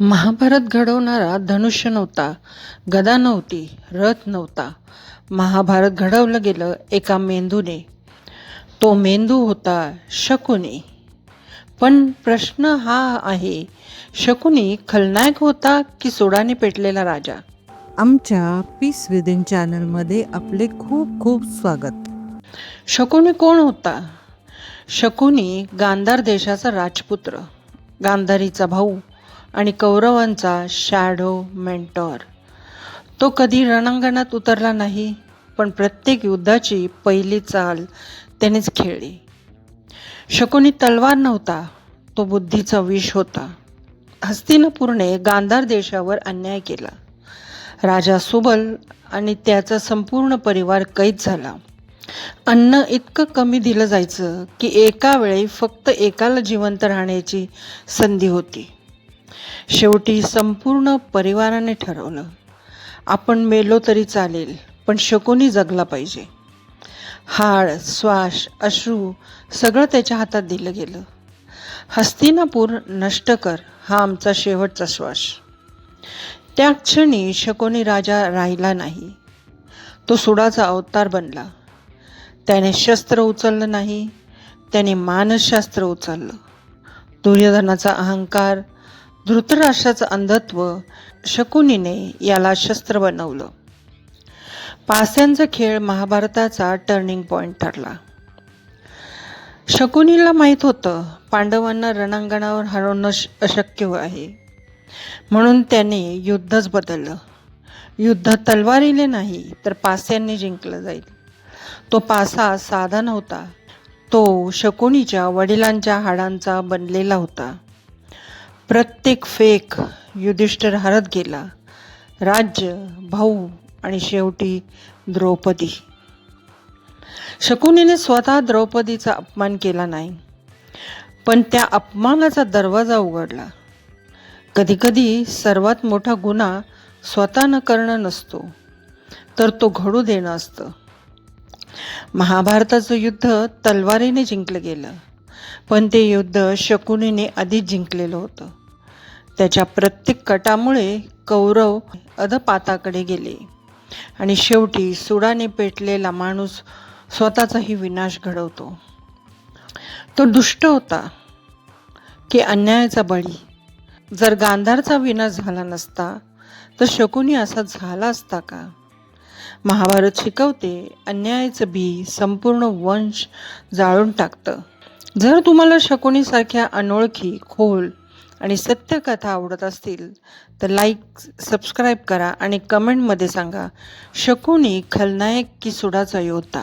महाभारत घडवणारा धनुष्य नव्हता, गदा नव्हती, रथ नव्हता. महाभारत घडवलं गेलं एका मेंदूने. तो मेंदू होता शकुनी. पण प्रश्न हा आहे, शकुनी खलनायक होता की सुडाने पेटलेला राजा? आमच्या पीस विदिन चॅनलमध्ये आपले खूप खूप स्वागत. शकुनी कोण होता? शकुनी गांधार देशाचा राजपुत्र, गांधारीचा भाऊ आणि कौरवांचा शॅडो मेंटॉर. तो कधी रणांगणात उतरला नाही, पण प्रत्येक युद्धाची पहिली चाल त्यानेच खेळली. शकुनी तलवार नव्हता, तो बुद्धीचा विष होता. हस्तिनापूरने गांधार देशावर अन्याय केला. राजा सुबल आणि त्याचा संपूर्ण परिवार कैद झाला. अन्न इतकं कमी दिलं जायचं की एका वेळी फक्त एकाला जिवंत राहण्याची संधी होती. शेवटी संपूर्ण परिवाराने ठरवलं, आपण मेलो तरी चालेल, पण शकुनी जगला पाहिजे. हाड, श्वास, अश्रू सगळं त्याच्या हातात दिलं गेलं. हस्तिनापूर नष्ट कर, हा आमचा शेवटचा श्वास. त्या क्षणी शकुनी राजा राहिला नाही. तो सुडाचा अवतार बनला. त्याने शस्त्र उचललं नाही, त्याने मानसशास्त्र उचललं. दुर्योधनाचा अहंकार, धृतराष्ट्राचं अंधत्व, शकुनीने याला शस्त्र बनवलं. पास्यांचा खेळ महाभारताचा टर्निंग पॉइंट ठरला. शकुनीला माहीत होतं पांडवांना रणांगणावर हरवणं अशक्य आहे, म्हणून त्याने युद्धच बदललं. युद्ध तलवारीने नाही तर पास्यांनी जिंकलं जाईल. तो पासा साधा नव्हता, तो शकुनीच्या वडिलांच्या हाडांचा बनलेला होता. प्रत्येक फेक युधिष्ठिर हरत गेला. राज्य, भाऊ आणि शेवटी द्रौपदी. शकुनीने स्वतः द्रौपदीचा अपमान केला नाही, पण त्या अपमानाचा दरवाजा उघडला. कधीकधी सर्वात मोठा गुन्हा स्वतः न करणं नसतो, तर तो घडू देणं असतं. महाभारताचं युद्ध तलवारीने जिंकलं गेलं, पण ते युद्ध शकुनीने आधीच जिंकलेलं होतं. त्याच्या प्रत्येक कटामुळे कौरव अधपाताकडे गेले आणि शेवटी सुडाने पेटलेला माणूस स्वतःचाही विनाश घडवतो. तो दुष्ट होता की अन्यायाचा बळी? जर गांधारचा विनाश झाला नसता तर शकुनी असा झाला असता का? महाभारत शिकवते, अन्यायाचं बी संपूर्ण वंश जाळून टाकतं. जर तुम्हाला शकुनीसारख्या अनोळखी, खोल आणि सत्य कथा आवडत असतील तर लाईक, सबस्क्राईब करा आणि कमेंटमध्ये सांगा, शकुनी खलनायक की सुडाचा योद्धा?